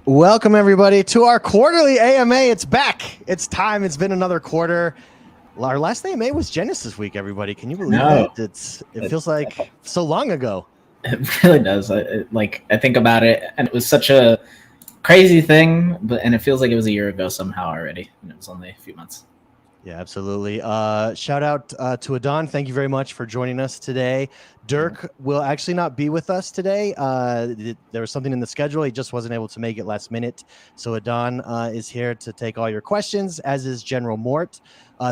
Welcome, everybody, to our quarterly AMA. It's back. It's time. It's been another quarter. Our last AMA was Genesis Week, everybody. Can you believe that? It feels like so long ago. It really does. I think about it, and it was such a crazy thing, and it feels like it was a year ago somehow already, and it was only a few months. Yeah, absolutely. Shout out to Adon. Thank you very much for joining us today. Dirk will actually not be with us today. There was something in the schedule. He just wasn't able to make it last minute. So Adon is here to take all your questions, as is General Mort.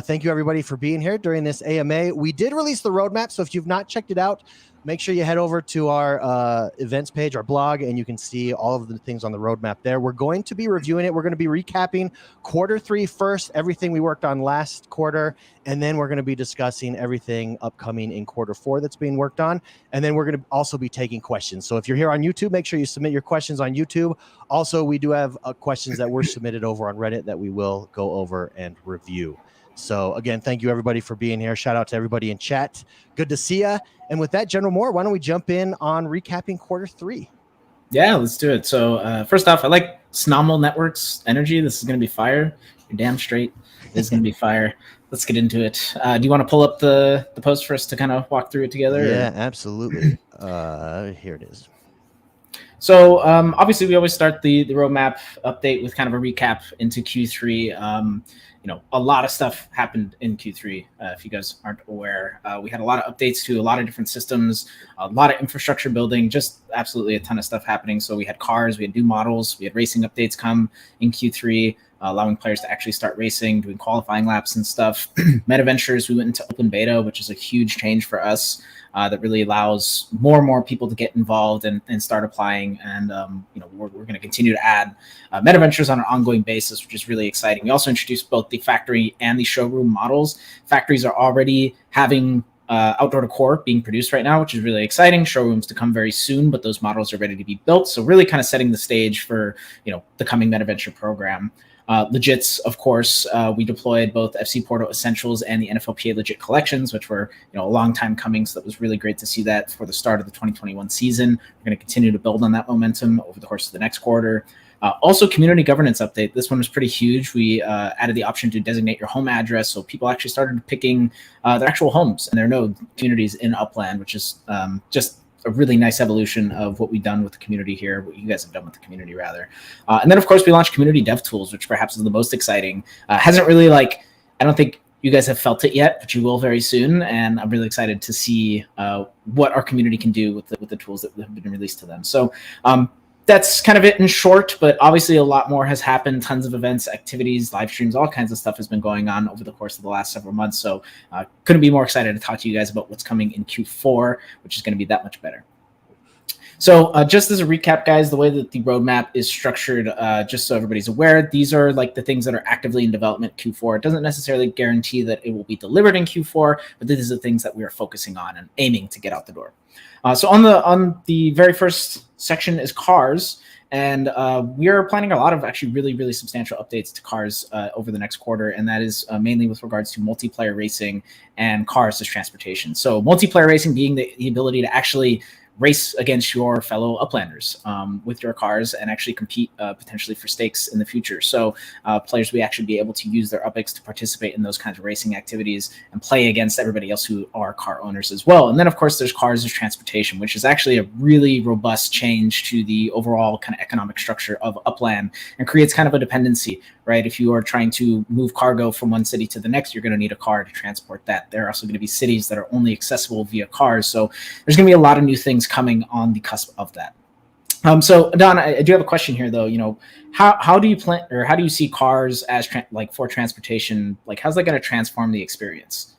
Thank you, everybody, for being here during this AMA. We did release the roadmap, so if you've not checked it out, make sure you head over to our events page, our blog, and you can see all of the things on the roadmap there. We're going to be reviewing it. We're going to be recapping quarter 3 first, everything we worked on last quarter, and then we're going to be discussing everything upcoming in quarter 4 that's being worked on, and then we're going to also be taking questions. So if you're here on YouTube, make sure you submit your questions on YouTube. Also, we do have questions that were submitted over on Reddit that we will go over and review. So again, thank you everybody for being here. Shout out to everybody in chat. Good to see you. And with that, General Moore, why don't we jump in on recapping quarter 3? Yeah, let's do it. So first off, I like Snommel Networks energy. This is going to be fire. You're damn straight. It's going to be fire. Let's get into it. Do you want to pull up the post for us to kind of walk through it together? Yeah, absolutely. Here it is. So obviously, we always start the roadmap update with kind of a recap into Q3. A lot of stuff happened in Q3. If you guys aren't aware, we had a lot of updates to a lot of different systems, a lot of infrastructure building, just absolutely a ton of stuff happening. So we had cars, we had new models, we had racing updates come in Q3, allowing players to actually start racing, doing qualifying laps and stuff. MetaVentures, we went into open beta, which is a huge change for us. That really allows more and more people to get involved and start applying. And, we're going to continue to add MetaVentures on an ongoing basis, which is really exciting. We also introduced both the factory and the showroom models. Factories are already having outdoor decor being produced right now, which is really exciting. Showrooms to come very soon, but those models are ready to be built. So really kind of setting the stage for, the coming MetaVenture program. Legits, of course, we deployed both FC Portal Essentials and the NFLPA Legit collections, which were a long time coming. So that was really great to see that for the start of the 2021 season. We're going to continue to build on that momentum over the course of the next quarter. Also, community governance update. This one was pretty huge. We added the option to designate your home address, so people actually started picking their actual homes and their node communities in Upland, which is just a really nice evolution of what we've done with the community here, what you guys have done with the community, rather. And then, of course, we launched Community Dev Tools, which perhaps is the most exciting. Hasn't really, I don't think you guys have felt it yet, but you will very soon. And I'm really excited to see what our community can do with the tools that have been released to them. So that's kind of it in short, but obviously a lot more has happened. Tons of events, activities, live streams, all kinds of stuff has been going on over the course of the last several months. So couldn't be more excited to talk to you guys about what's coming in Q4, which is going to be that much better. So just as a recap, guys, the way that the roadmap is structured, just so everybody's aware, these are the things that are actively in development Q4. It doesn't necessarily guarantee that it will be delivered in Q4, but these are the things that we are focusing on and aiming to get out the door. So on the very first section is cars, and we are planning a lot of actually really, really substantial updates to cars over the next quarter, and that is mainly with regards to multiplayer racing and cars as transportation. So multiplayer racing being the ability to actually race against your fellow Uplanders with your cars and actually compete potentially for stakes in the future. So players will actually be able to use their UPX to participate in those kinds of racing activities and play against everybody else who are car owners as well. And then, of course, there's cars as transportation, which is actually a really robust change to the overall kind of economic structure of Upland and creates kind of a dependency, right? If you are trying to move cargo from one city to the next, you're going to need a car to transport that. There are also going to be cities that are only accessible via cars. So there's going to be a lot of new things coming on the cusp of that. So Don, I do have a question here, though. How do you plan, or how do you see cars as for transportation? How's that going to transform the experience?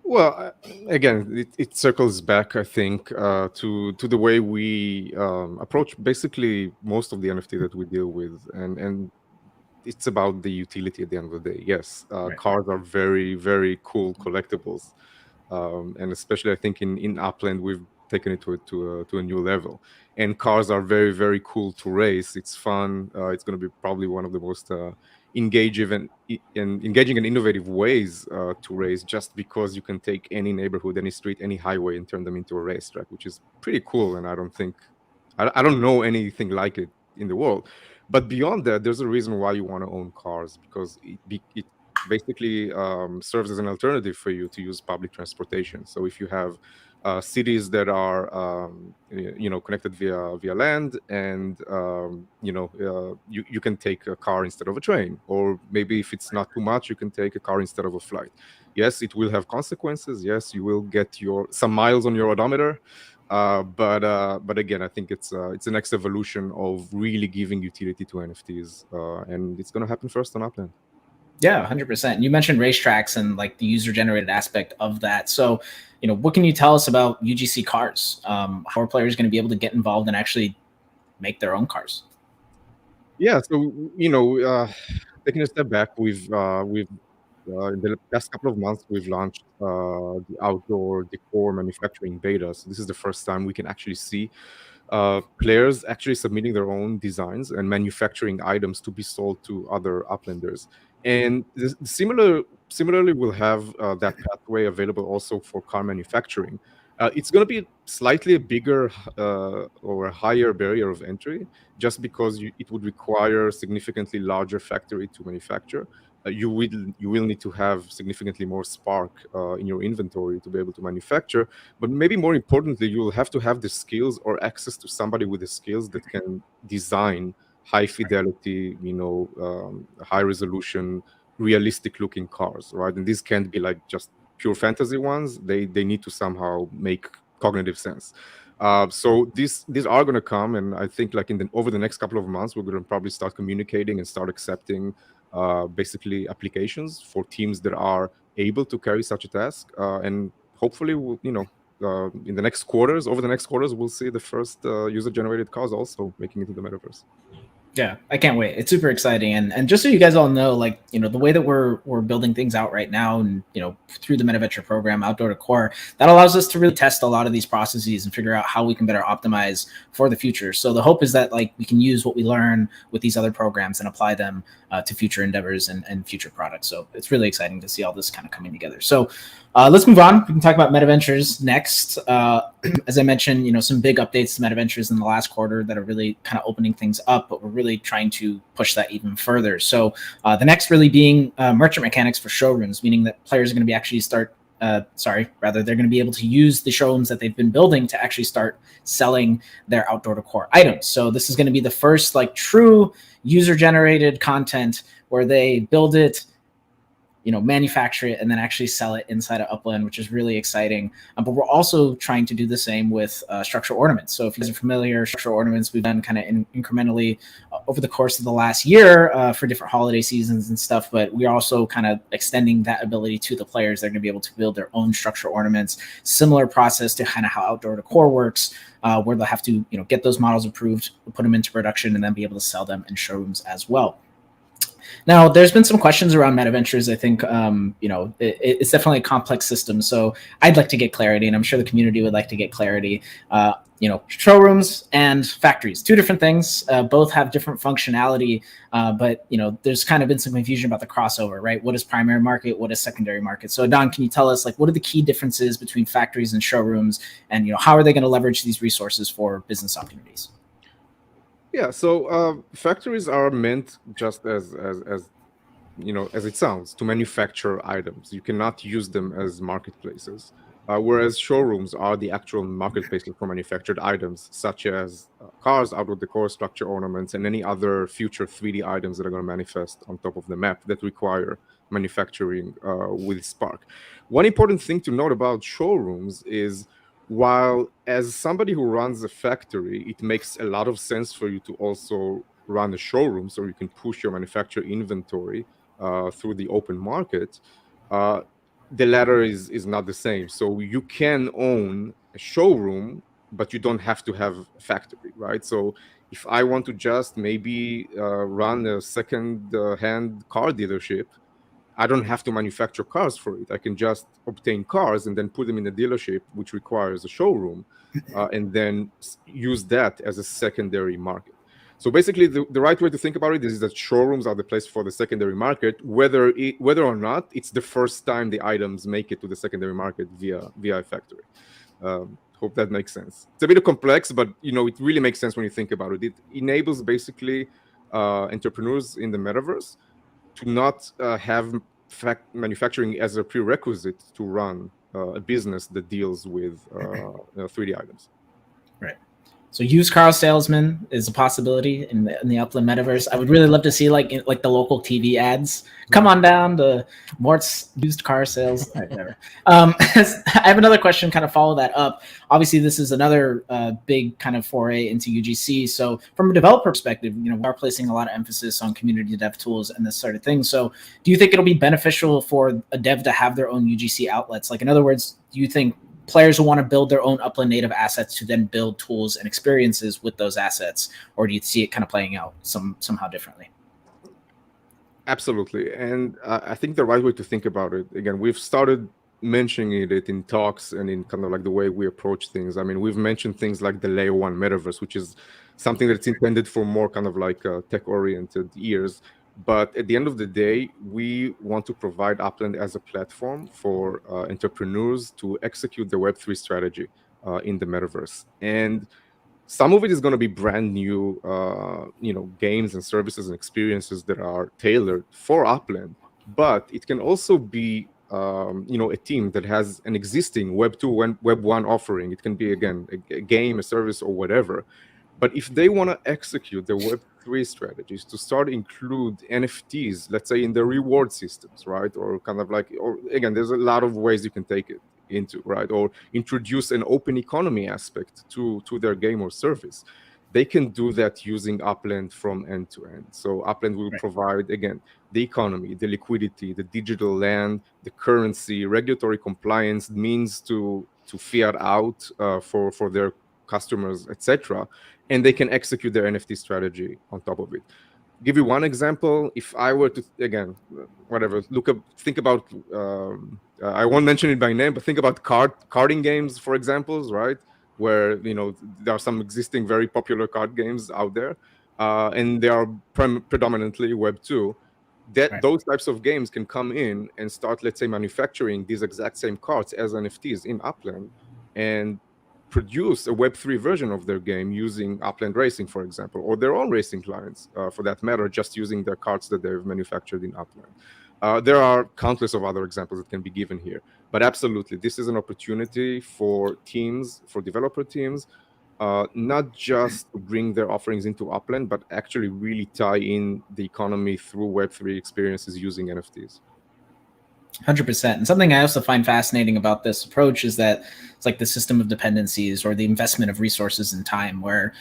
Well, again, it circles back, I think, to the way we approach basically most of the NFT that we deal with, and it's about the utility at the end of the day. Yes, right. Cars are very, very cool collectibles, and especially I think in Upland we've taken it to a new level. And cars are very, very cool to race. It's fun. It's going to be probably one of the most engaging and innovative ways to race, just because you can take any neighborhood, any street, any highway, and turn them into a racetrack, which is pretty cool. And I don't know anything like it in the world. But beyond that, there's a reason why you want to own cars, because it basically serves as an alternative for you to use public transportation. So if you have cities that are connected via land, and you can take a car instead of a train, or maybe if it's not too much, you can take a car instead of a flight. Yes, it will have consequences. Yes, you will get some miles on your odometer. But again, I think it's the next evolution of really giving utility to NFTs, and it's going to happen first on Upland. Yeah, 100%. You mentioned racetracks and like the user-generated aspect of that. So, what can you tell us about UGC cars? How are players going to be able to get involved and actually make their own cars? Yeah, so taking a step back, we've in the past couple of months, we've launched the outdoor decor manufacturing beta. So this is the first time we can actually see players actually submitting their own designs and manufacturing items to be sold to other Uplanders. And similarly, we'll have that pathway available also for car manufacturing. It's going to be slightly a bigger or a higher barrier of entry, just because it would require a significantly larger factory to manufacture. You will need to have significantly more spark in your inventory to be able to manufacture. But maybe more importantly, you will have to have the skills or access to somebody with the skills that can design high fidelity, high resolution, realistic looking cars, right? And these can't be like just pure fantasy ones. They need to somehow make cognitive sense. So these are going to come, and I think like over the next couple of months, we're going to probably start communicating and start accepting basically applications for teams that are able to carry such a task, and hopefully we'll, in the next quarters, we'll see the first user-generated cars also making it to the metaverse. Yeah, I can't wait. It's super exciting. And just so you guys all know, like, the way that we're building things out right now, and, through the MetaVenture program, Outdoor Decor, that allows us to really test a lot of these processes and figure out how we can better optimize for the future. So the hope is that like we can use what we learn with these other programs and apply them to future endeavors and future products. So it's really exciting to see all this kind of coming together. So let's move on. We can talk about MetaVentures next. As I mentioned, some big updates to MetaVentures in the last quarter that are really kind of opening things up, but we're really trying to push that even further. So the next really being merchant mechanics for showrooms, meaning that players are going to be actually they're going to be able to use the showrooms that they've been building to actually start selling their outdoor decor items. So this is going to be the first like true user-generated content where they build it, manufacture it, and then actually sell it inside of Upland, which is really exciting. But we're also trying to do the same with structural ornaments. So if you guys are familiar, structural ornaments we've done kind of incrementally over the course of the last year for different holiday seasons and stuff. But we're also kind of extending that ability to the players. They're going to be able to build their own structural ornaments. Similar process to kind of how outdoor decor works, where they'll have to get those models approved, put them into production, and then be able to sell them in showrooms as well. Now, there's been some questions around MetaVentures. I think, it's definitely a complex system. So I'd like to get clarity, and I'm sure the community would like to get clarity. Showrooms and factories, two different things, both have different functionality, but, there's kind of been some confusion about the crossover, right? What is primary market? What is secondary market? So Don, can you tell us, like, what are the key differences between factories and showrooms, and, how are they going to leverage these resources for business opportunities? Yeah, so factories are meant just as it sounds, to manufacture items. You cannot use them as marketplaces, whereas showrooms are the actual marketplaces for manufactured items, such as cars, outdoor decor, structure ornaments, and any other future 3D items that are going to manifest on top of the map that require manufacturing with Spark. One important thing to note about showrooms is, while as somebody who runs a factory, it makes a lot of sense for you to also run a showroom so you can push your manufacturer inventory through the open market, the latter is not the same. So you can own a showroom, but you don't have to have a factory, right? So if I want to just maybe run a second-hand car dealership, I don't have to manufacture cars for it. I can just obtain cars and then put them in a dealership, which requires a showroom, and then use that as a secondary market. So basically, the right way to think about it is that showrooms are the place for the secondary market, whether or not it's the first time the items make it to the secondary market via a factory. Hope that makes sense. It's a bit complex, but it really makes sense when you think about it. It enables basically entrepreneurs in the metaverse to not have manufacturing as a prerequisite to run a business that deals with 3D items. Right. So used car salesman is a possibility in the Upland metaverse. I would really love to see like the local TV ads. Come on down to Mort's used car sales. All right, whatever. I have another question, kind of follow that up. Obviously, this is another big kind of foray into UGC. So from a developer perspective, we are placing a lot of emphasis on community dev tools and this sort of thing. So do you think it'll be beneficial for a dev to have their own UGC outlets? Like, in other words, do you think players will want to build their own Upland native assets to then build tools and experiences with those assets? Or do you see it kind of playing out somehow differently? Absolutely. And I think the right way to think about it, again, we've started mentioning it in talks and in kind of like the way we approach things. I mean, we've mentioned things like the layer 1 metaverse, which is something that's intended for more kind of like tech-oriented ears. But at the end of the day, we want to provide Upland as a platform for entrepreneurs to execute the Web3 strategy in the metaverse. And some of it is going to be brand new, games and services and experiences that are tailored for Upland. But it can also be, a team that has an existing Web 2, Web 1 offering. It can be, again, a game, a service, or whatever. But if they want to execute the Web3 strategies to start include NFTs, let's say in the reward systems, right? Or kind of like, or again, there's a lot of ways you can take it into, right? Or introduce an open economy aspect to their game or service. They can do that using Upland from end to end. So Upland will provide, again, the economy, the liquidity, the digital land, the currency, regulatory compliance, means to fiat out for their customers, etc. And they can execute their NFT strategy on top of it. Give you one example. If I were to, again, think about, I won't mention it by name, but think about carding games, for examples, right? Where, there are some existing very popular card games out there, and they are predominantly Web 2. Those types of games can come in and start, let's say, manufacturing these exact same cards as NFTs in Upland and produce a Web3 version of their game using Upland Racing, for example, or their own racing clients, for that matter, just using their cards that they've manufactured in Upland. There are countless of other examples that can be given here. But absolutely, this is an opportunity for teams, for developer teams, not just to bring their offerings into Upland, but actually really tie in the economy through Web3 experiences using NFTs. 100%. And something I also find fascinating about this approach is that it's like the system of dependencies or the investment of resources and time, where,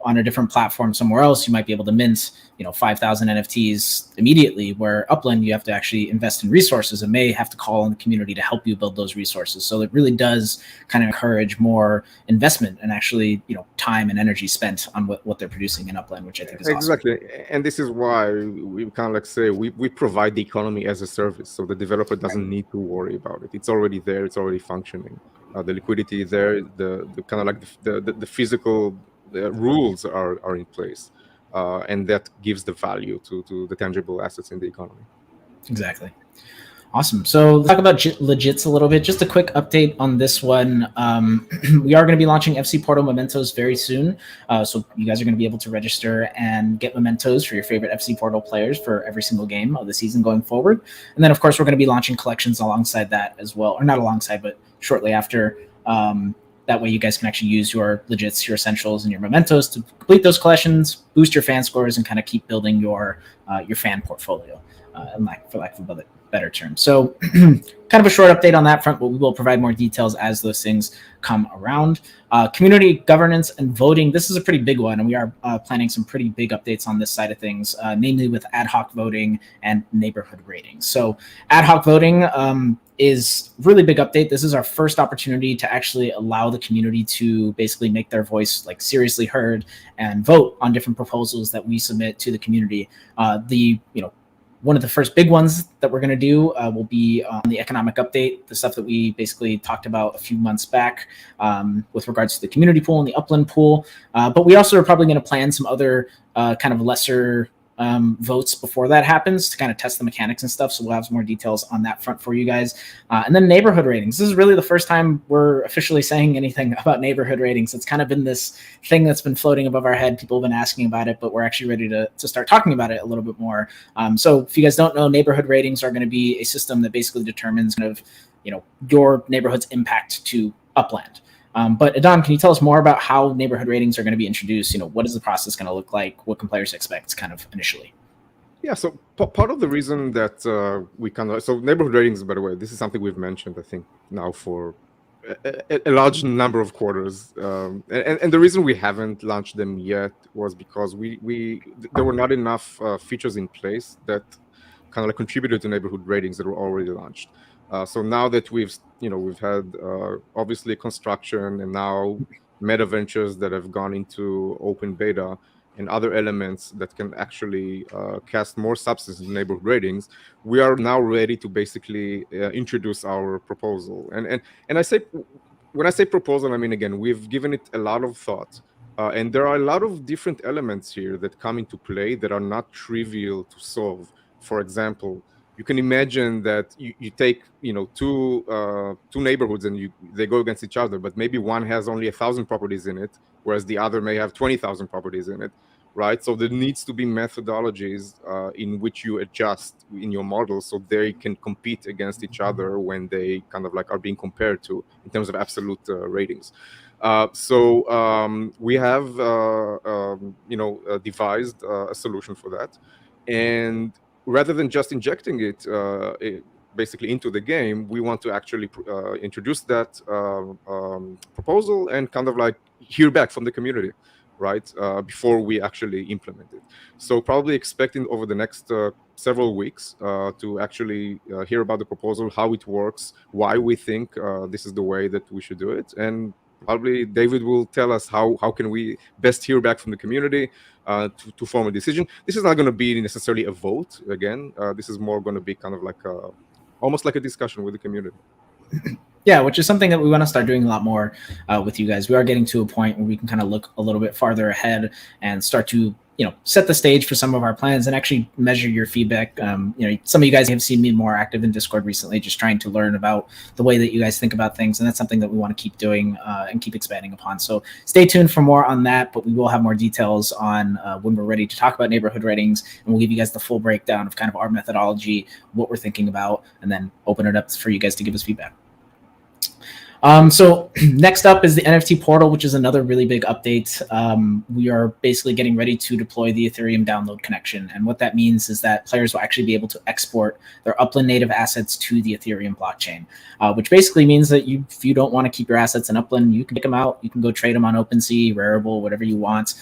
on a different platform somewhere else, you might be able to mint, 5,000 NFTs immediately, where Upland, you have to actually invest in resources and may have to call on the community to help you build those resources. So it really does kind of encourage more investment and actually, time and energy spent on what they're producing in Upland, which I think is exactly awesome. And this is why we kind of like say we provide the economy as a service, so the developer doesn't need to worry about it. It's already there, it's already functioning. The liquidity is there, the kind of like the physical rules are in place, and that gives the value to the tangible assets in the economy. Exactly. Awesome. So let's talk about Legits a little bit. Just a quick update on this one. We are going to be launching FC Portal Mementos very soon. So you guys are going to be able to register and get mementos for your favorite FC Portal players for every single game of the season going forward. And then, of course, we're going to be launching collections alongside that as well. Or not alongside, but shortly after. That way you guys can actually use your Legits, your Essentials, and your Mementos to complete those collections, boost your fan scores, and kind of keep building your fan portfolio, for lack of a better term. So kind of a short update on that front, but we will provide more details as those things come around. Community governance and voting. This is a pretty big one, and we are planning some pretty big updates on this side of things, namely with ad hoc voting and neighborhood ratings. So ad hoc voting is really big update. This is our first opportunity to actually allow the community to basically make their voice seriously heard and vote on different proposals that we submit to the community. One of the first big ones that we're going to do will be on the economic update, the stuff that we basically talked about a few months back with regards to the community pool and the Upland pool. But we also are probably going to plan some other kind of lesser votes before that happens to kind of test the mechanics and stuff. So we'll have some more details on that front for you guys. And then neighborhood ratings. This is really the first time we're officially saying anything about neighborhood ratings. It's kind of been this thing that's been floating above our head. People have been asking about it, but we're actually ready to start talking about it a little bit more. So if you guys don't know, neighborhood ratings are going to be a system that basically determines kind of, your neighborhood's impact to Upland. But Adon, can you tell us more about how neighborhood ratings are going to be introduced? What is the process going to look like? What can players expect kind of initially? Yeah, so part of the reason that we so neighborhood ratings, by the way, this is something we've mentioned, I think, now for a large number of quarters. And the reason we haven't launched them yet was because there were not enough features in place that kind of like contributed to neighborhood ratings that were already launched. So now that we've had obviously construction and now meta ventures that have gone into open beta and other elements that can actually cast more substance in neighborhood ratings, we are now ready to basically introduce our proposal. And when I say proposal, I mean, again, we've given it a lot of thought. And there are a lot of different elements here that come into play that are not trivial to solve. For example, you can imagine that you take two neighborhoods and they go against each other, but maybe one has only 1,000 properties in it, whereas the other may have 20,000 properties in it, right? So there needs to be methodologies in which you adjust in your model so they can compete against each other when they kind of like are being compared to in terms of absolute ratings. So we have devised a solution for that, and rather than just injecting it basically into the game, we want to actually introduce that proposal and kind of like hear back from the community, right, before we actually implement it. So probably expecting over the next several weeks to actually hear about the proposal, how it works, why we think this is the way that we should do it, and probably David will tell us how can we best hear back from the community to form a decision. This is not going to be necessarily a vote. Again, this is more going to be kind of like almost like a discussion with the community. Yeah, which is something that we want to start doing a lot more with you guys. We are getting to a point where we can kind of look a little bit farther ahead and start to set the stage for some of our plans and actually measure your feedback. Some of you guys have seen me more active in Discord recently, just trying to learn about the way that you guys think about things. And that's something that we want to keep doing and keep expanding upon. So stay tuned for more on that, but we will have more details on when we're ready to talk about neighborhood ratings. And we'll give you guys the full breakdown of kind of our methodology, what we're thinking about, and then open it up for you guys to give us feedback. So next up is the NFT Portal, which is another really big update. We are basically getting ready to deploy the Ethereum download connection. And what that means is that players will actually be able to export their Upland native assets to the Ethereum blockchain, which basically means that if you don't want to keep your assets in Upland, you can pick them out. You can go trade them on OpenSea, Rarible, whatever you want.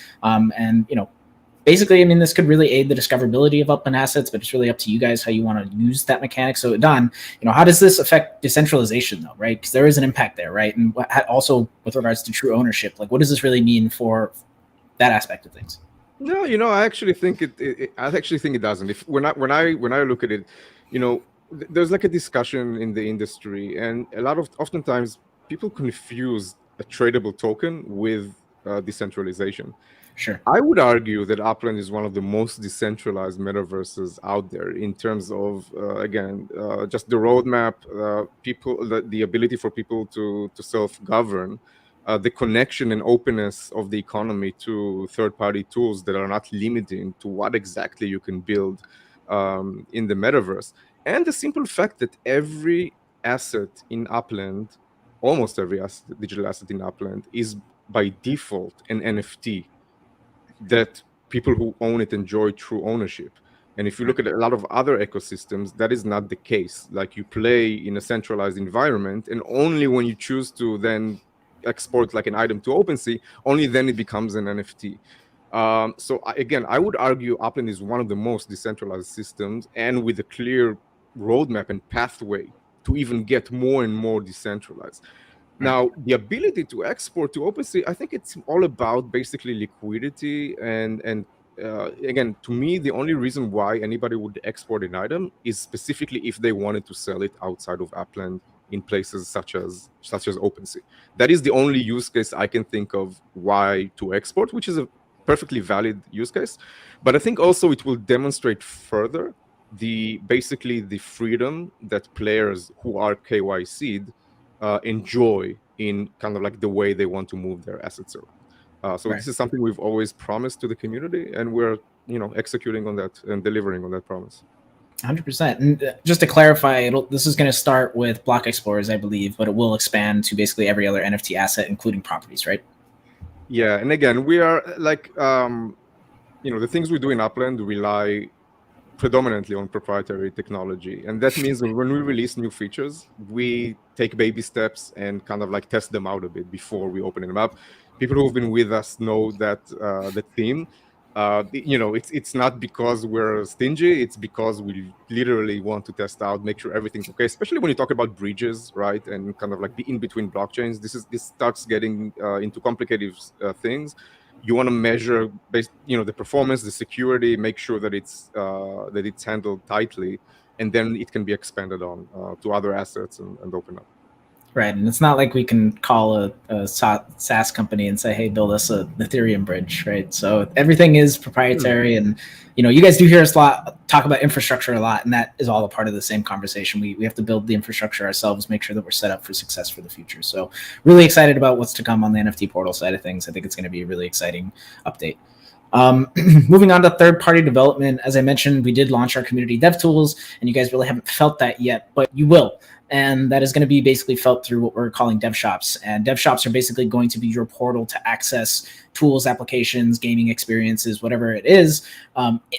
Basically, I mean, this could really aid the discoverability of Upland assets, but it's really up to you guys how you want to use that mechanic. So, Don, how does this affect decentralization, though, right? Because there is an impact there, right? And also with regards to true ownership, like, what does this really mean for that aspect of things? No, I actually think it doesn't. When I look at it, there's like a discussion in the industry, and oftentimes people confuse a tradable token with decentralization. Sure. I would argue that Upland is one of the most decentralized metaverses out there in terms of, just the roadmap, the ability for people to self-govern, the connection and openness of the economy to third-party tools that are not limiting to what exactly you can build in the metaverse. And the simple fact that every asset in Upland, almost every digital asset in Upland, is by default an NFT that people who own it enjoy true ownership. And if you look at a lot of other ecosystems, that is not the case. Like, you play in a centralized environment, and only when you choose to then export like an item to OpenSea, only then it becomes an NFT. I would argue Upland is one of the most decentralized systems, and with a clear roadmap and pathway to even get more and more decentralized. Now, the ability to export to OpenSea, I think it's all about basically liquidity. And again, to me, the only reason why anybody would export an item is specifically if they wanted to sell it outside of Upland in places such as OpenSea. That is the only use case I can think of why to export, which is perfectly valid use case. But I think also it will demonstrate further basically the freedom that players who are KYC'd enjoy in kind of like the way they want to move their assets around. So Right. this is something we've always promised to the community, and we're executing on that and delivering on that promise. 100%. And just to clarify, this is going to start with block explorers, I believe, but it will expand to basically every other NFT asset, including properties, right? Yeah, and again, we are like, the things we do in Upland rely predominantly on proprietary technology, and that means when we release new features, we take baby steps and kind of like test them out a bit before we open them up. People who've been with us know that the theme. It's not because we're stingy, it's because we literally want to test out, make sure everything's okay, especially when you talk about bridges, right? And kind of like the in-between blockchains. This starts getting into complicated things. You want to measure the performance, the security, make sure that it's handled tightly, and then it can be expanded on to other assets and open up. Right, and it's not like we can call a SaaS company and say, "Hey, build us an Ethereum bridge," right? So everything is proprietary, and you guys do hear us talk about infrastructure a lot, and that is all a part of the same conversation. We have to build the infrastructure ourselves, make sure that we're set up for success for the future. So really excited about what's to come on the NFT portal side of things. I think it's going to be a really exciting update. Moving on to third-party development, as I mentioned, we did launch our community dev tools, and you guys really haven't felt that yet, but you will. And that is going to be basically felt through what we're calling dev shops. And dev shops are basically going to be your portal to access tools, applications, gaming experiences, whatever it is,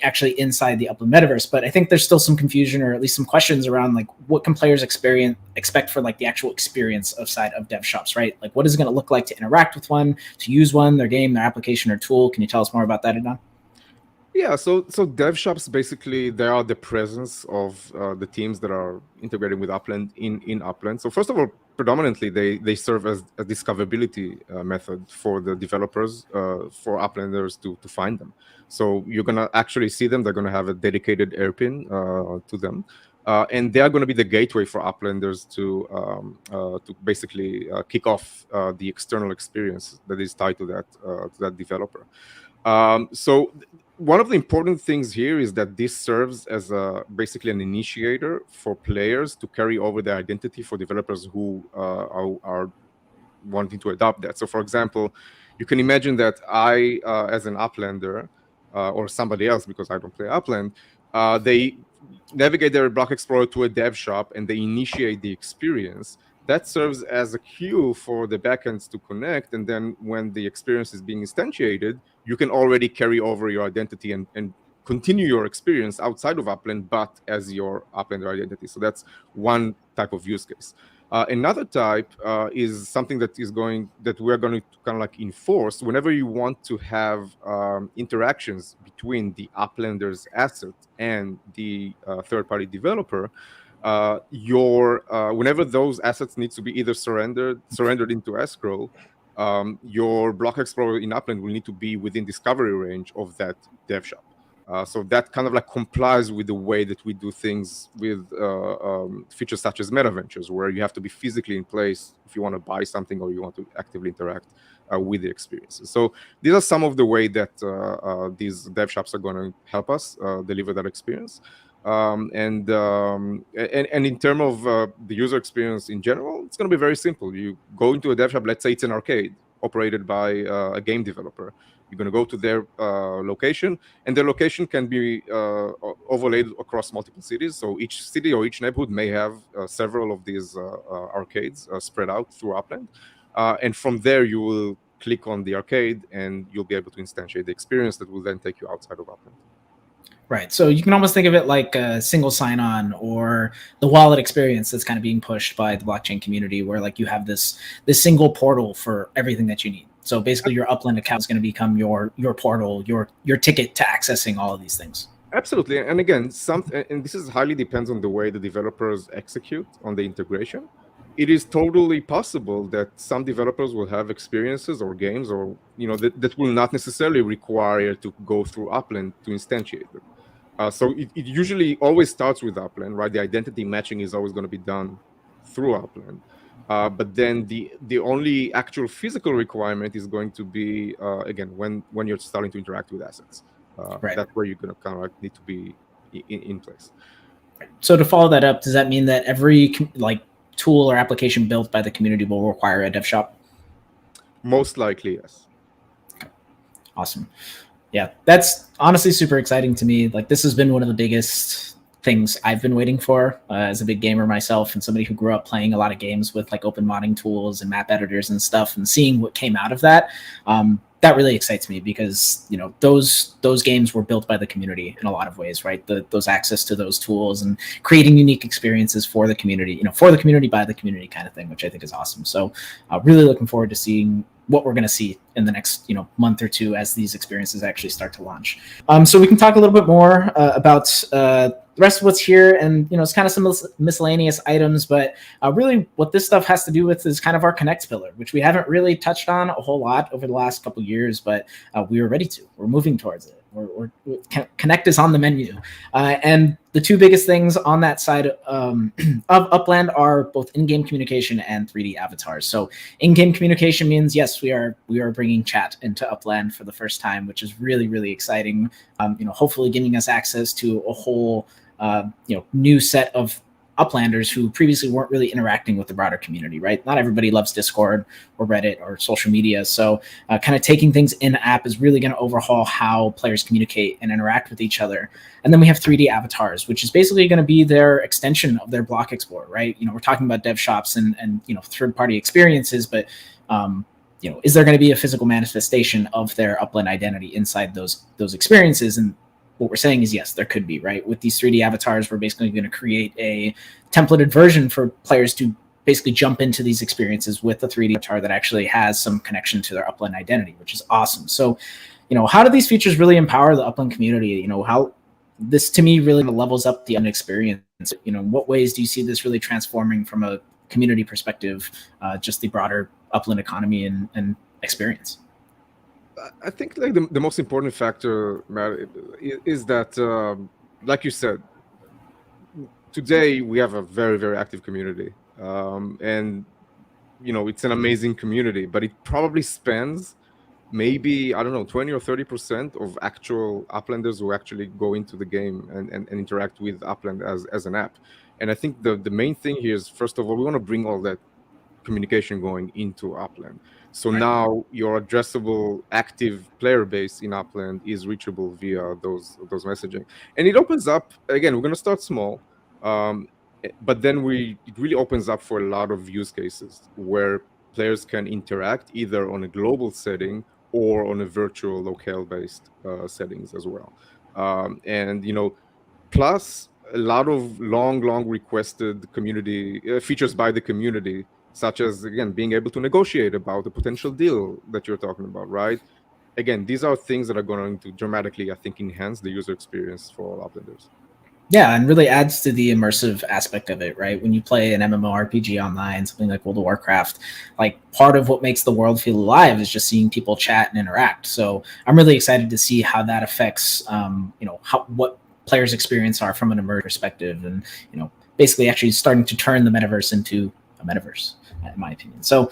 actually inside the Upland metaverse. But I think there's still some confusion, or at least some questions around like what can players expect for like the actual experience of side of dev shops, right? Like what is it going to look like to interact with one, to use one, their game, their application or tool? Can you tell us more about that, Adnan? Yeah, so dev shops, basically they are the presence of the teams that are integrating with Upland in Upland. So first of all, predominantly they serve as a discoverability method for the developers, for Uplanders to find them. So you're gonna actually see them. They're gonna have a dedicated hairpin to them, and they are going to be the gateway for Uplanders to basically kick off the external experience that is tied to that developer. So one of the important things here is that this serves as basically an initiator for players to carry over their identity for developers who are wanting to adopt that. So for example, you can imagine that I, as an Uplander, or somebody else, because I don't play Upland, they navigate their block explorer to a dev shop and they initiate the experience. That serves as a queue for the backends to connect, and then when the experience is being instantiated, you can already carry over your identity and continue your experience outside of Upland, but as your Uplander identity. So that's one type of use case. Another type is something that we're going to kind of like enforce whenever you want to have interactions between the Uplander's asset and the third-party developer. Whenever those assets need to be either surrendered into escrow, your block explorer in Upland will need to be within discovery range of that dev shop. So that kind of like complies with the way that we do things with features such as meta ventures, where you have to be physically in place if you want to buy something or you want to actively interact with the experiences. So these are some of the way that these dev shops are going to help us deliver that experience. And in terms of the user experience in general, it's going to be very simple. You go into a dev shop, let's say it's an arcade operated by a game developer. You're going to go to their location, and their location can be overlaid across multiple cities. So each city or each neighborhood may have several of these arcades spread out through Upland. And from there, you will click on the arcade, and you'll be able to instantiate the experience that will then take you outside of Upland. Right. So you can almost think of it like a single sign-on or the wallet experience that's kind of being pushed by the blockchain community, where like you have this single portal for everything that you need. So basically your Upland account is going to become your portal, your ticket to accessing all of these things. Absolutely. And again, and this is highly depends on the way the developers execute on the integration. It is totally possible that some developers will have experiences or games or that will not necessarily require to go through Upland to instantiate them. So it usually always starts with Upland, right? The identity matching is always going to be done through Upland. But then the only actual physical requirement is going to be again when you're starting to interact with assets. Right. That's where you're going to kind of like need to be in place. So to follow that up, does that mean that every tool or application built by the community will require a dev shop? Most likely, yes. Awesome. Yeah, that's honestly super exciting to me. Like, this has been one of the biggest things I've been waiting for as a big gamer myself and somebody who grew up playing a lot of games with like open modding tools and map editors and stuff, and seeing what came out of that. That really excites me because, you know, those games were built by the community in a lot of ways, right? Those access to those tools and creating unique experiences for the community, you know, for the community by the community kind of thing, which I think is awesome. So really looking forward to seeing what we're going to see in the next, you know, month or two as these experiences actually start to launch. So we can talk a little bit more about the rest of what's here, and, you know, it's kind of some miscellaneous items, but really what this stuff has to do with is kind of our Connect pillar, which we haven't really touched on a whole lot over the last couple of years, but we are ready to. We're moving towards it. Connect is on the menu. And the two biggest things on that side of Upland are both in-game communication and 3D avatars. So in-game communication means, yes, we are bringing chat into Upland for the first time, which is really, really exciting. You know, hopefully giving us access to a whole you know, new set of Uplanders who previously weren't really interacting with the broader community, right? Not everybody loves Discord or Reddit or social media. So kind of taking things in app is really going to overhaul how players communicate and interact with each other. And then we have 3D avatars, which is basically going to be their extension of their block explorer, right? You know, we're talking about dev shops and you know, third-party experiences, but you know, is there going to be a physical manifestation of their Upland identity inside those experiences? And what we're saying is, yes, there could be, right? With these 3D avatars, we're basically going to create a templated version for players to basically jump into these experiences with a 3D avatar that actually has some connection to their Upland identity, which is awesome. So, you know, how do these features really empower the Upland community? You know, how this to me really levels up the experience. You know, in what ways do you see this really transforming from a community perspective, just the broader Upland economy and experience? I think like the most important factor, Matt, is that, like you said, today we have a very, very active community. And, you know, it's an amazing community, but it probably spans maybe, I don't know, 20 or 30% of actual Uplanders who actually go into the game and interact with Upland as an app. And I think the main thing here is, first of all, we want to bring all that communication going into Upland. So now your addressable active player base in Upland is reachable via those messaging. And it opens up, again, we're going to start small, but then it really opens up for a lot of use cases where players can interact either on a global setting or on a virtual locale-based settings as well. And, you know, plus a lot of long requested community features by the community, such as, again, being able to negotiate about a potential deal that you're talking about, right? Again, these are things that are going to dramatically, I think, enhance the user experience for all Uplanders. Yeah, and really adds to the immersive aspect of it, right? When you play an MMORPG online, something like World of Warcraft, like part of what makes the world feel alive is just seeing people chat and interact. So I'm really excited to see how that affects, you know, what players' experience are from an immersive perspective, and, you know, basically actually starting to turn the metaverse into a metaverse, in my opinion. So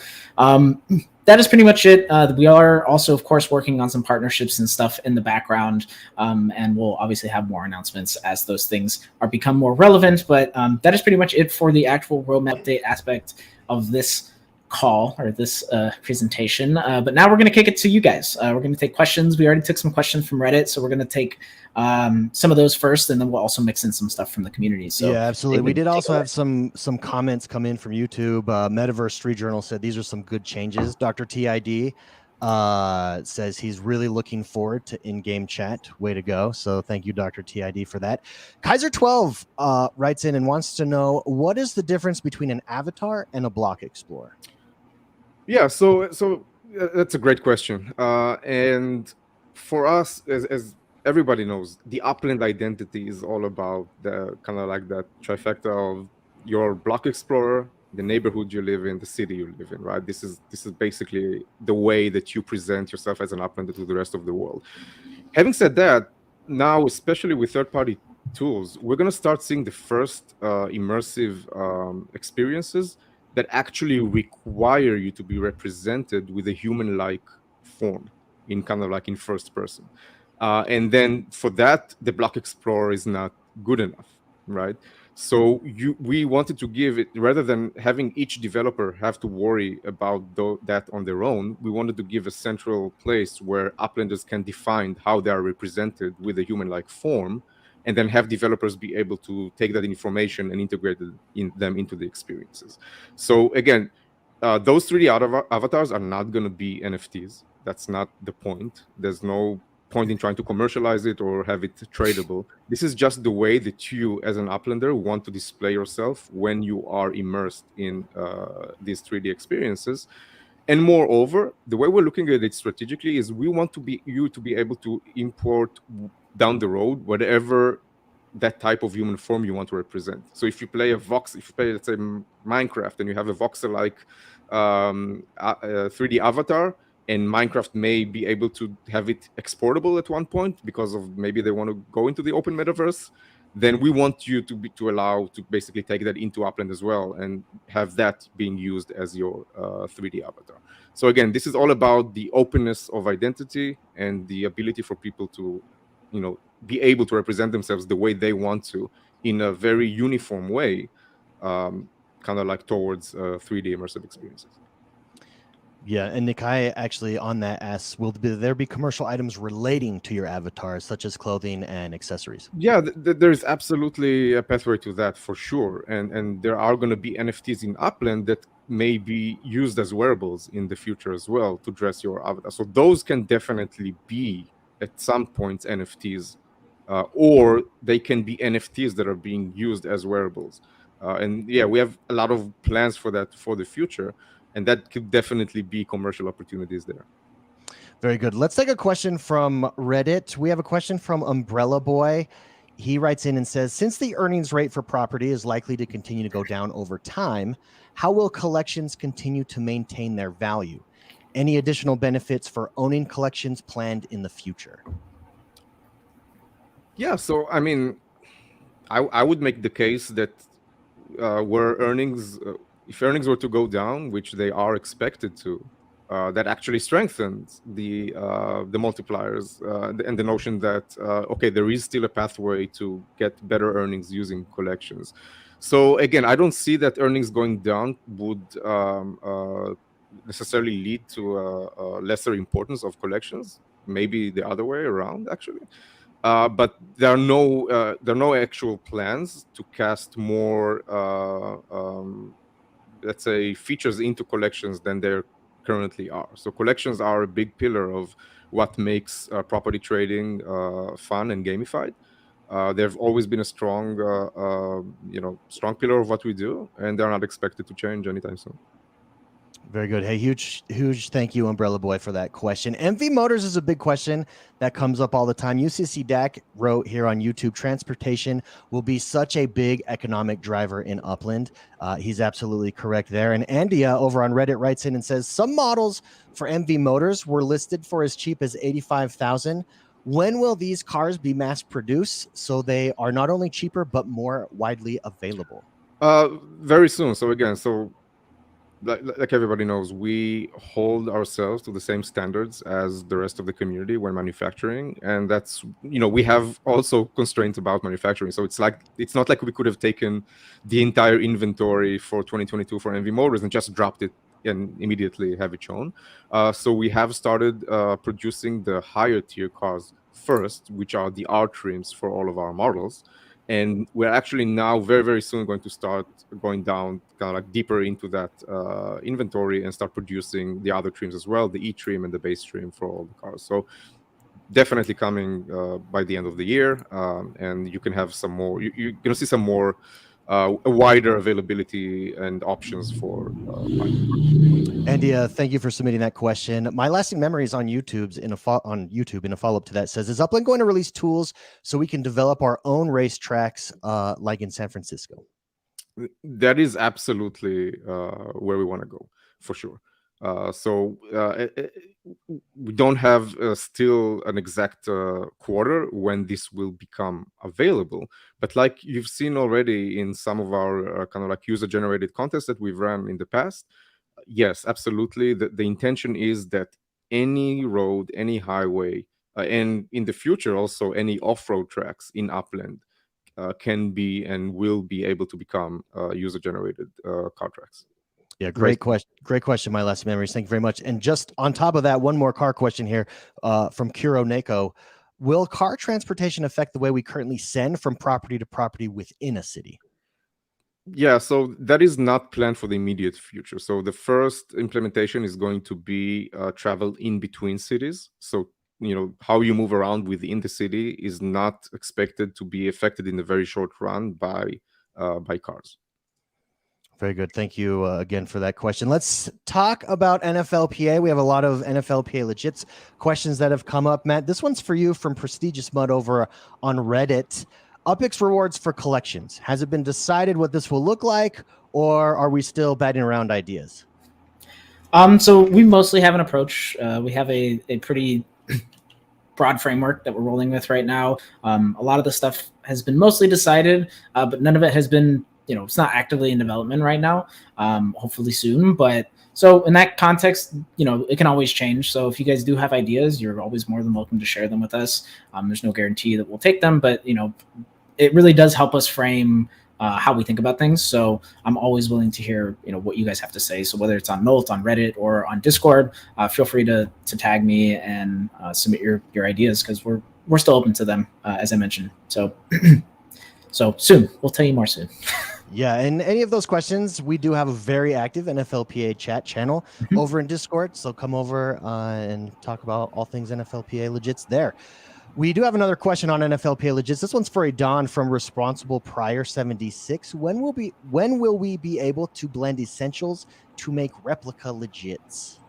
that is pretty much it. We are also, of course, working on some partnerships and stuff in the background, and we'll obviously have more announcements as those things become more relevant. But that is pretty much it for the actual roadmap update aspect of this call or this presentation. But now we're going to kick it to you guys. We're going to take questions. We already took some questions from Reddit, so we're going to take some of those first, and then we'll also mix in some stuff from the community. So yeah, absolutely. We did also have some comments come in from YouTube. Metaverse Street Journal said these are some good changes. Dr. TID says he's really looking forward to in-game chat. Way to go. So thank you, Dr. TID, for that. Kaiser12 writes in and wants to know, what is the difference between an avatar and a block explorer? Yeah, so that's a great question. And for us, as everybody knows, the Upland identity is all about the kind of like that trifecta of your block explorer, the neighborhood you live in, the city you live in, right? This is basically the way that you present yourself as an Uplander to the rest of the world. Having said that, now, especially with third-party tools, we're going to start seeing the first immersive experiences that actually require you to be represented with a human-like form in kind of like in first person. And then for that, the block explorer is not good enough, right? So we wanted to give it, rather than having each developer have to worry about that on their own, we wanted to give a central place where Uplanders can define how they are represented with a human-like form, and then have developers be able to take that information and integrate them into the experiences. So again, those 3D avatars are not going to be NFTs. That's not the point. There's no point in trying to commercialize it or have it tradable. This is just the way that you, as an Uplander, want to display yourself when you are immersed in these 3D experiences. And moreover, the way we're looking at it strategically is we want you to be able to import down the road whatever that type of human form you want to represent. So if you play let's say Minecraft, and you have a voxel-like 3D avatar, and Minecraft may be able to have it exportable at one point because of maybe they want to go into the open metaverse, then we want you to allow to basically take that into Upland as well and have that being used as your 3D avatar. So again, this is all about the openness of identity and the ability for people to, be able to represent themselves the way they want to in a very uniform way, kind of like towards 3D immersive experiences. Yeah, and Nikai actually on that asks, will there be commercial items relating to your avatars, such as clothing and accessories? Yeah, there's absolutely a pathway to that for sure. And there are going to be NFTs in Upland that may be used as wearables in the future as well to dress your avatar. So those can definitely be at some point NFTs, or they can be NFTs that are being used as wearables. And yeah, we have a lot of plans for that for the future. And that could definitely be commercial opportunities there. Very good. Let's take a question from Reddit. We have a question from Umbrella Boy. He writes in and says, since the earnings rate for property is likely to continue to go down over time, how will collections continue to maintain their value? Any additional benefits for owning collections planned in the future? Yeah, so I mean, I would make the case that where earnings, if earnings were to go down, which they are expected to, that actually strengthens the multipliers and the notion that okay, there is still a pathway to get better earnings using collections. So again, I don't see that earnings going down would necessarily lead to a lesser importance of collections. Maybe the other way around, actually. But there are no actual plans to cast more, let's say, features into collections than there currently are. So collections are a big pillar of what makes property trading fun and gamified. They've always been a strong, strong pillar of what we do, and they're not expected to change anytime soon. Very good. Hey, huge thank you, Umbrella Boy, for that question. MV Motors is a big question that comes up all the time. UCC DAC wrote here on YouTube, transportation will be such a big economic driver in Upland. He's absolutely correct there. And Andia over on Reddit writes in and says, some models for MV Motors were listed for as cheap as $85,000. When will these cars be mass produced so they are not only cheaper, but more widely available? Very soon. So again, like everybody knows, we hold ourselves to the same standards as the rest of the community when manufacturing, and that's, we have also constraints about manufacturing. So it's not like we could have taken the entire inventory for 2022 for MV Motors and just dropped it and immediately have it shown. So we have started producing the higher tier cars first, which are the R trims for all of our models. And we're actually now very, very soon going to start going down kind of like deeper into that inventory and start producing the other trims as well, the E trim and the base trim for all the cars. So definitely coming by the end of the year. And you can have some more, you're going to see some more, a wider availability and options for Andy, thank you for submitting that question. My lasting memories on YouTube in a follow-up to that says, is Upland going to release tools so we can develop our own racetracks like in San Francisco? That is absolutely where we want to go, for sure. We don't have still an exact quarter when this will become available. But like you've seen already in some of our kind of like user-generated contests that we've run in the past, yes, absolutely. The intention is that any road, any highway, and in the future also any off-road tracks in Upland can be and will be able to become user-generated car tracks. Yeah, great question. Great question, my last memories. Thank you very much. And just on top of that, one more car question here from Kuro Neko. Will car transportation affect the way we currently send from property to property within a city? Yeah, so that is not planned for the immediate future. So the first implementation is going to be travel in between cities. So, how you move around within the city is not expected to be affected in the very short run by cars. Very good. Thank you again for that question. Let's talk about NFLPA. We have a lot of NFLPA legits questions that have come up. Matt, this one's for you from Prestigious Mud over on Reddit. UpX rewards for collections. Has it been decided what this will look like, or are we still batting around ideas? So we mostly have an approach. We have a pretty broad framework that we're rolling with right now. A lot of the stuff has been mostly decided, but none of it has been, it's not actively in development right now. Hopefully soon. But so in that context, it can always change. So if you guys do have ideas, you're always more than welcome to share them with us. There's no guarantee that we'll take them, but it really does help us frame how we think about things. So I'm always willing to hear, what you guys have to say. So whether it's on Nolt, on Reddit, or on Discord, feel free to tag me and submit your ideas, because we're still open to them, as I mentioned. So so soon, we'll tell you more soon. Yeah, and any of those questions, we do have a very active NFLPA chat channel over in Discord. So come over and talk about all things NFLPA legits there. We do have another question on NFLPA legits. This one's for a Don from Responsible Prior 76. When will we be able to blend essentials to make replica legits?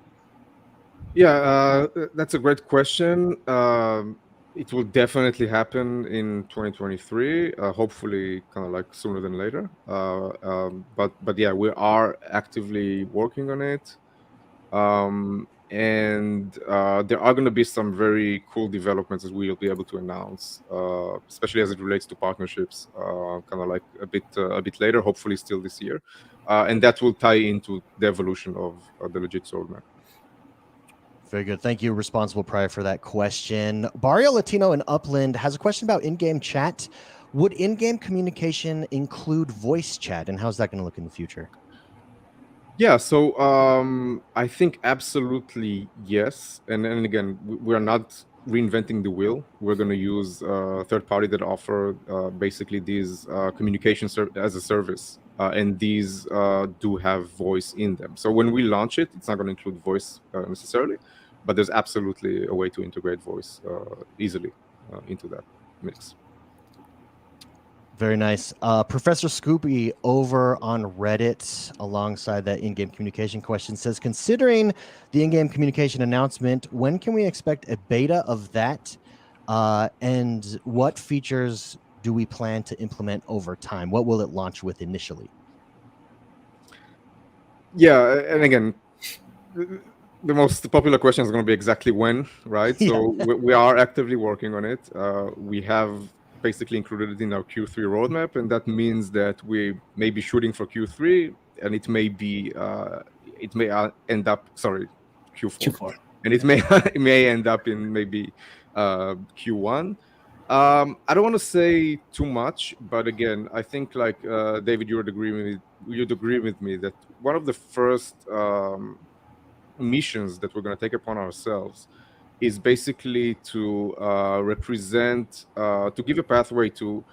Yeah, that's a great question. It will definitely happen in 2023. Hopefully, kind of like sooner than later. But yeah, we are actively working on it. And there are going to be some very cool developments that we'll be able to announce, especially as it relates to partnerships, kind of like a bit later, hopefully still this year, and that will tie into the evolution of the legit roadmap. Very good. Thank you, Responsible Prior, for that question. Barrio Latino in Upland has a question about in-game chat. Would in-game communication include voice chat, and how's that going to look in the future? Yeah, so I think absolutely yes. And again, we're not reinventing the wheel. We're going to use a third party that offer basically these communication as a service. And these do have voice in them. So when we launch it, it's not going to include voice necessarily, but there's absolutely a way to integrate voice easily into that mix. Very nice. Professor Scoopy over on Reddit, alongside that in-game communication question, says, considering the in-game communication announcement, when can we expect a beta of that? And what features do we plan to implement over time? What will it launch with initially? Yeah, and again, the most popular question is going to be exactly when, right? Yeah. So we are actively working on it. We have basically included it in our Q3 roadmap, and that means that we may be shooting for Q3, and it may be end up Q4. And it may end up in maybe Q1. I don't want to say too much, but again, I think like David, you'd agree with me that one of the first missions that we're going to take upon ourselves is basically to represent, to give a pathway to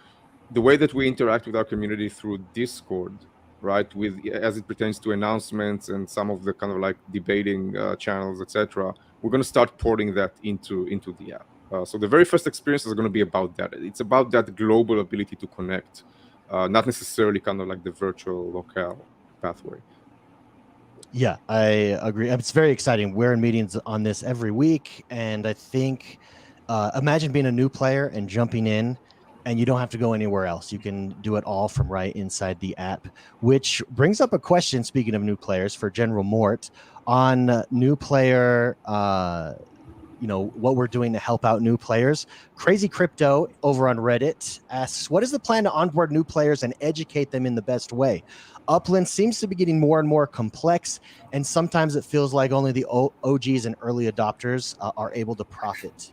the way that we interact with our community through Discord, right? As it pertains to announcements and some of the kind of like debating channels, etc. We're going to start porting that into the app. So the very first experience is going to be about that. It's about that global ability to connect, not necessarily kind of like the virtual locale pathway. Yeah, I agree. It's very exciting. We're in meetings on this every week, and I think imagine being a new player and jumping in and you don't have to go anywhere else. You can do it all from right inside the app, which brings up a question, speaking of new players, for General Mort on new player, what we're doing to help out new players. Crazy Crypto over on Reddit asks, what is the plan to onboard new players and educate them in the best way? Upland seems to be getting more and more complex, and sometimes it feels like only the OGs and early adopters are able to profit.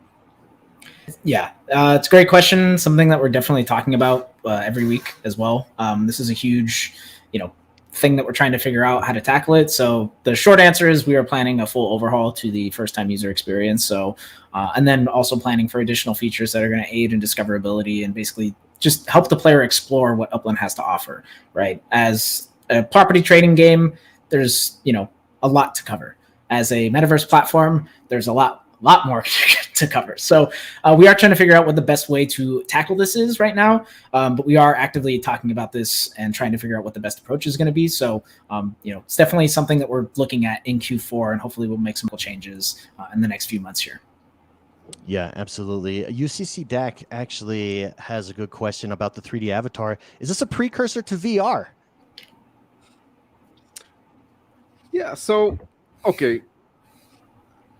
Yeah, it's a great question. Something that we're definitely talking about every week as well. This is a huge, thing that we're trying to figure out how to tackle it. So the short answer is we are planning a full overhaul to the first-time user experience. So, and then also planning for additional features that are going to aid in discoverability and basically just help the player explore what Upland has to offer. Right, as a property trading game, there's a lot to cover. As a metaverse platform, there's a lot more to cover. So we are trying to figure out what the best way to tackle this is right now. But we are actively talking about this and trying to figure out what the best approach is going to be. So, it's definitely something that we're looking at in Q4, and hopefully we'll make some changes in the next few months here. Yeah, absolutely. UCC DAC actually has a good question about the 3D avatar. Is this a precursor to VR? Yeah, so, okay.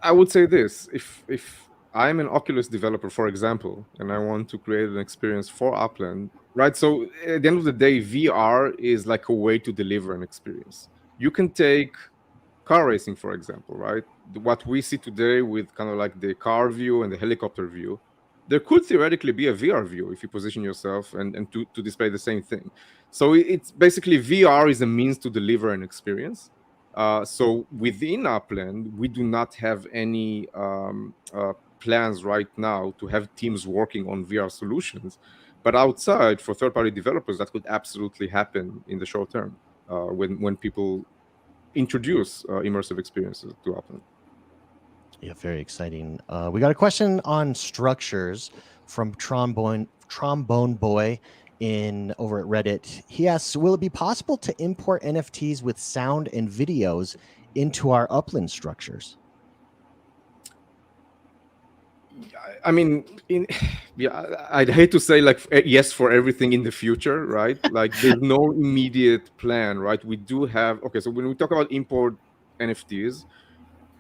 I would say this, if I'm an Oculus developer, for example, and I want to create an experience for Upland, right? So at the end of the day, VR is like a way to deliver an experience. You can take car racing, for example, right? What we see today with kind of like the car view and the helicopter view, there could theoretically be a VR view if you position yourself and to display the same thing. So it's basically VR is a means to deliver an experience. So within Upland, we do not have any plans right now to have teams working on VR solutions. But outside, for third-party developers, that could absolutely happen in the short term when people introduce immersive experiences to Upland. Yeah, very exciting. We got a question on structures from Trombone Boy over at Reddit. He asks, will it be possible to import NFTs with sound and videos into our Upland structures? I mean, I'd hate to say like yes for everything in the future, right? Like there's no immediate plan, right? We do have, okay, so when we talk about import NFTs,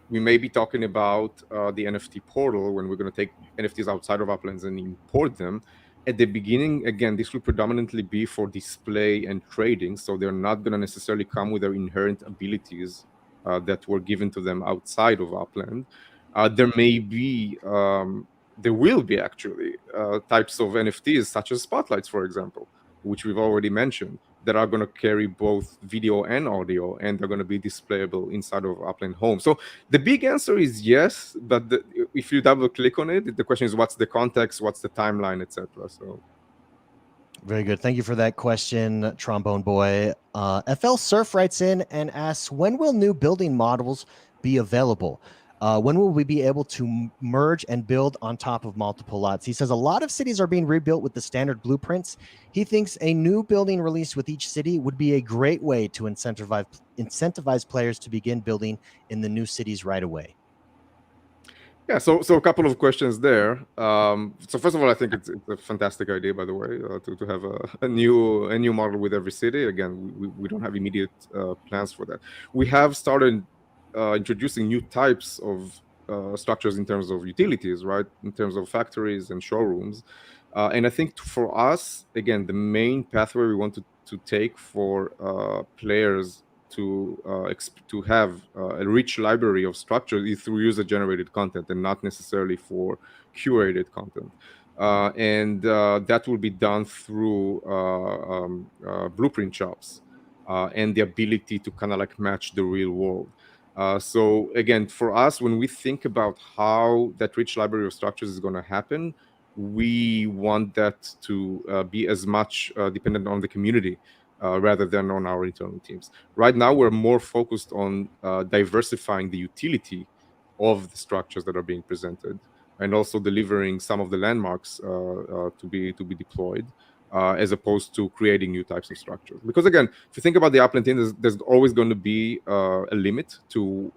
we may be talking about the NFT Portal when we're going to take NFTs outside of Uplands and import them. At the beginning, again, this will predominantly be for display and trading, so they're not going to necessarily come with their inherent abilities that were given to them outside of Upland. There will be actually types of NFTs such as spotlights, for example, which we've already mentioned, that are going to carry both video and audio, and they're going to be displayable inside of Upland Home. So the big answer is yes, but if you double click on it, the question is what's the context, what's the timeline, etc. So very good. Thank you for that question, Trombone Boy. FL Surf writes in and asks, when will new building models be available? When will we be able to merge and build on top of multiple lots? He says a lot of cities are being rebuilt with the standard blueprints. He thinks a new building released with each city would be a great way to incentivize players to begin building in the new cities right away. Yeah, so a couple of questions there. So first of all, I think it's a fantastic idea, by the way, to have a new model with every city. Again, we don't have immediate plans for that. We have started introducing new types of structures in terms of utilities, right? In terms of factories and showrooms. And I think for us, again, the main pathway we want to take for players to have a rich library of structures is through user-generated content and not necessarily for curated content. And that will be done through blueprint shops and the ability to kind of like match the real world. So again, for us, when we think about how that rich library of structures is going to happen, we want that to be as much dependent on the community rather than on our internal teams. Right now, we're more focused on diversifying the utility of the structures that are being presented, and also delivering some of the landmarks to be deployed, as opposed to creating new types of structures. Because again, if you think about the Upland team, there's always going to be a limit to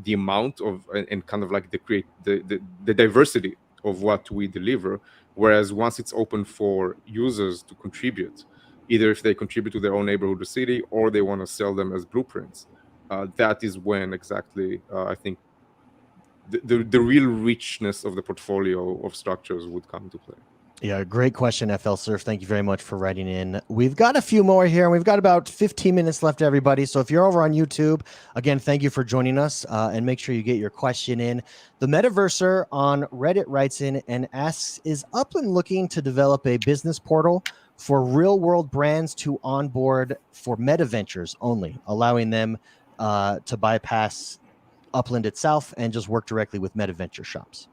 the amount of and kind of like the diversity of what we deliver. Whereas once it's open for users to contribute, either if they contribute to their own neighborhood or city, or they want to sell them as blueprints, that is when exactly I think the real richness of the portfolio of structures would come into play. Yeah, great question, FL Surf. Thank you very much for writing in. We've got a few more here, and we've got about 15 minutes left, everybody. So if you're over on YouTube, again, thank you for joining us, and make sure you get your question in. The Metaverser on Reddit writes in and asks, is Upland looking to develop a business portal for real-world brands to onboard for meta ventures only, allowing them to bypass Upland itself and just work directly with meta venture shops?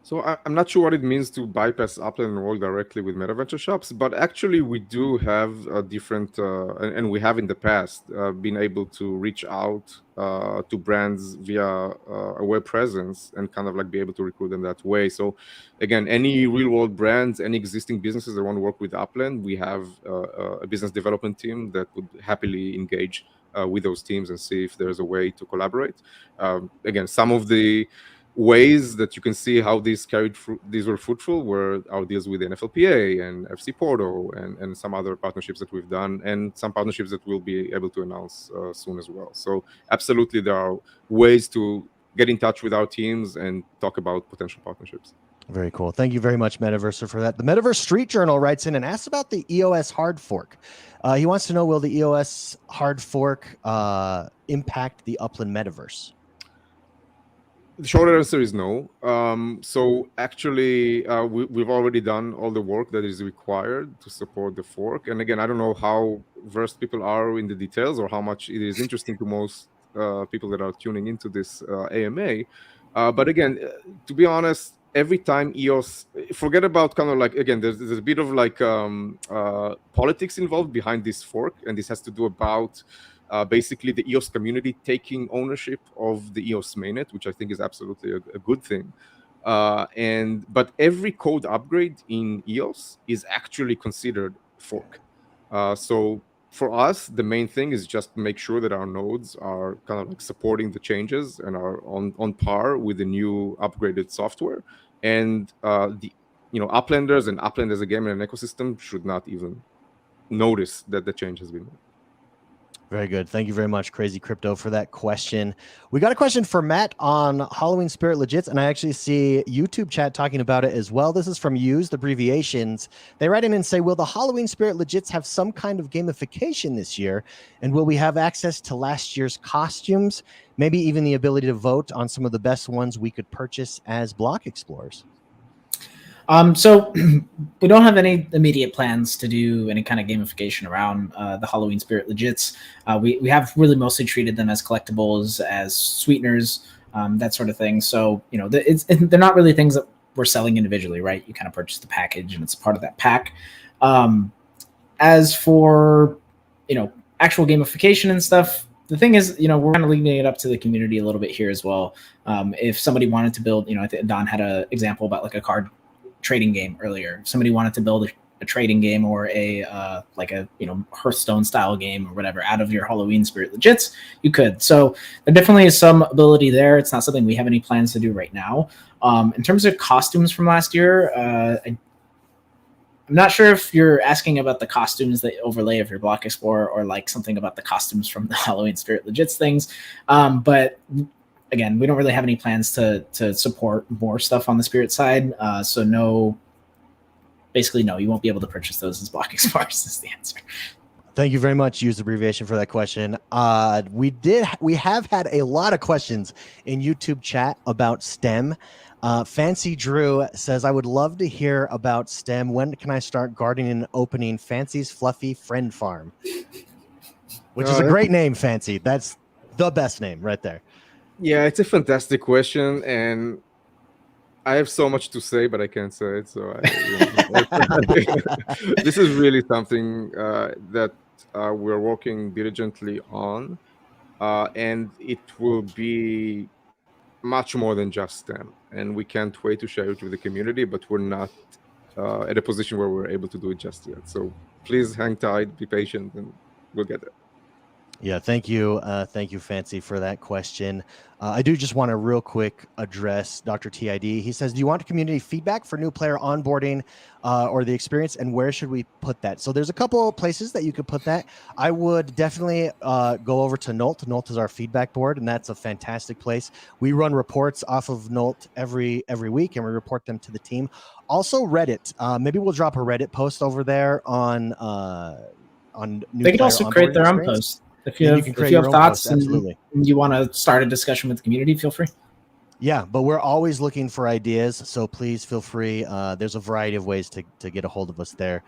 So I'm not sure what it means to bypass Upland and work directly with metaventure shops, but actually we do have a different, and we have in the past been able to reach out to brands via a web presence and kind of like be able to recruit them that way. So again, any real world brands, any existing businesses that want to work with Upland, we have a business development team that would happily engage with those teams and see if there's a way to collaborate. Again, some of the ways that you can see how these were fruitful were our deals with NFLPA and FC Portal and some other partnerships that we've done, and some partnerships that we'll be able to announce soon as well. So absolutely, there are ways to get in touch with our teams and talk about potential partnerships. Very cool. Thank you very much, Metaverser, for that. The Metaverse Street Journal writes in and asks about the EOS Hard Fork. He wants to know, will the EOS Hard Fork impact the Upland Metaverse? The short answer is no. So actually, we've already done all the work that is required to support the fork. And again, I don't know how versed people are in the details or how much it is interesting to most people that are tuning into this AMA. But again, to be honest, every time EOS, forget about kind of like, again, there's a bit of like politics involved behind this fork. And this has to do about basically the EOS community taking ownership of the EOS mainnet, which I think is absolutely a good thing. But every code upgrade in EOS is actually considered fork. So for us, the main thing is just make sure that our nodes are kind of like supporting the changes and are on par with the new upgraded software. And Uplanders and Upland as a game and an ecosystem should not even notice that the change has been made. Very good. Thank you very much, Crazy Crypto, for that question. We got a question for Matt on Halloween Spirit Legits, and I actually see YouTube chat talking about it as well. This is from Used Abbreviations. They write in and say, will the Halloween Spirit Legits have some kind of gamification this year? And will we have access to last year's costumes? Maybe even the ability to vote on some of the best ones we could purchase as block explorers? So we don't have any immediate plans to do any kind of gamification around the Halloween Spirit Legits. We have really mostly treated them as collectibles, as sweeteners, that sort of thing. So, they're not really things that we're selling individually, right? You kind of purchase the package and it's part of that pack. As for, actual gamification and stuff, the thing is, we're kind of leaving it up to the community a little bit here as well. If somebody wanted to build, I think Don had an example about like a card trading game earlier. If somebody wanted to build a trading game or a Hearthstone style game or whatever out of your Halloween Spirit Legits, you could. So there definitely is some ability there. It's not something we have any plans to do right now. In terms of costumes from last year, I'm not sure if you're asking about the costumes that overlay of your Block Explorer or like something about the costumes from the Halloween Spirit Legits things. But again, we don't really have any plans to support more stuff on the Spirit side. So no, basically no, you won't be able to purchase those as block explorers is the answer. Thank you very much, Use Abbreviation, for that question. We have had a lot of questions in YouTube chat about STEM. Fancy Drew says, I would love to hear about STEM. When can I start gardening and opening Fancy's Fluffy Friend Farm? Which is a great name, Fancy. That's the best name right there. Yeah, it's a fantastic question, and I have so much to say, but I can't say it. So this is really something that we're working diligently on, and it will be much more than just STEM. And we can't wait to share it with the community, but we're not at a position where we're able to do it just yet. So please hang tight, be patient, and we'll get there. Yeah, thank you, Fancy, for that question. I do just want to real quick address Dr. TID. He says, do you want community feedback for new player onboarding or the experience, and where should we put that? So there's a couple places that you could put that. I would definitely go over to Nolt. Nolt is our feedback board, and that's a fantastic place. We run reports off of Nolt every week, and we report them to the team. Also, Reddit. Maybe we'll drop a Reddit post over there on new They can player also create onboarding their own experience. post. If you have thoughts post, and you want to start a discussion with the community, feel free. Yeah, but we're always looking for ideas, so please feel free. There's a variety of ways to get a hold of us there.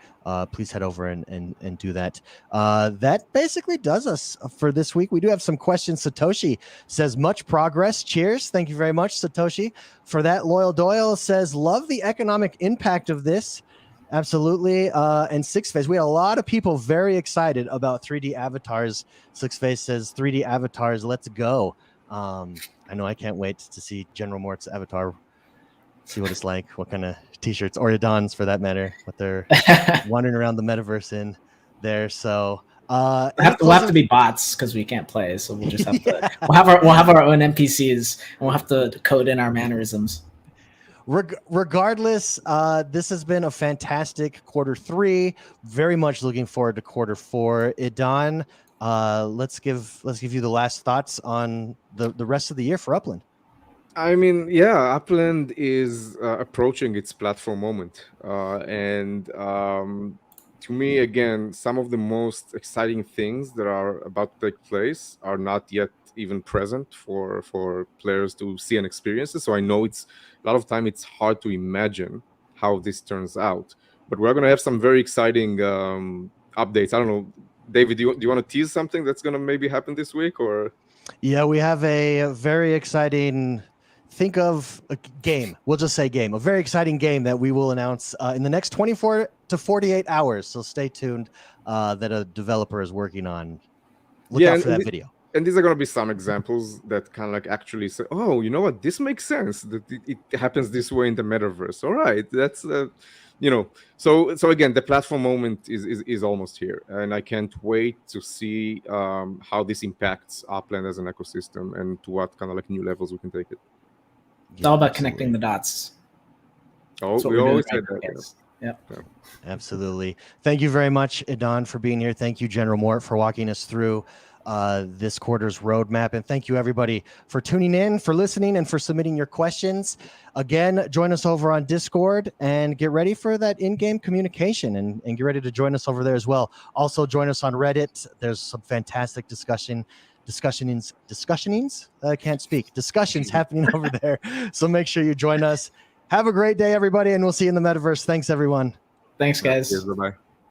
Please head over and do that. That basically does us for this week. We do have some questions. Satoshi says, much progress. Cheers. Thank you very much, Satoshi, for that. Loyal Doyle says, love the economic impact of this. Absolutely. And Six Face, we had a lot of people very excited about 3D avatars. Six Face says 3D avatars, let's go. I know I can't wait to see General Mort's avatar, see what it's like, what kind of t-shirts, or Don's for that matter, what they're wandering around the metaverse in there. So we'll have to be bots because we can't play, so we'll just have to we'll have our own NPCs and we'll have to code in our mannerisms. Regardless, this has been a fantastic quarter 3. Very much looking forward to quarter 4. Don, let's give you the last thoughts on the rest of the year for Upland. I mean, yeah, Upland is approaching its platform moment, and to me, again, some of the most exciting things that are about to take place are not yet even present for players to see and experience it. So I know it's a lot of time it's hard to imagine how this turns out, but we're going to have some very exciting updates. I don't know, David, do you want to tease something that's going to maybe happen this week? Or yeah, we have a very exciting, think of a game, we'll just say game, a very exciting game that we will announce in the next 24 to 48 hours. So stay tuned, that a developer is working on. Look out for that video. And these are going to be some examples that kind of like actually say, oh, you know what, this makes sense that it happens this way in the metaverse. All right, that's so again, the platform moment is almost here, and I can't wait to see how this impacts Upland as an ecosystem and to what kind of like new levels we can take it. It's all about connecting the dots. Oh, we always said that. Yeah. Absolutely. Thank you very much, Don, for being here. Thank you, General Mort, for walking us through this quarter's roadmap. And thank you, everybody, for tuning in, for listening, and for submitting your questions. Again, join us over on Discord and get ready for that in-game communication and get ready to join us over there as well. Also, join us on Reddit. There's some fantastic discussions happening over there. So make sure you join us. Have a great day, everybody, and we'll see you in the metaverse. Thanks, everyone. Thanks, guys. Bye-bye.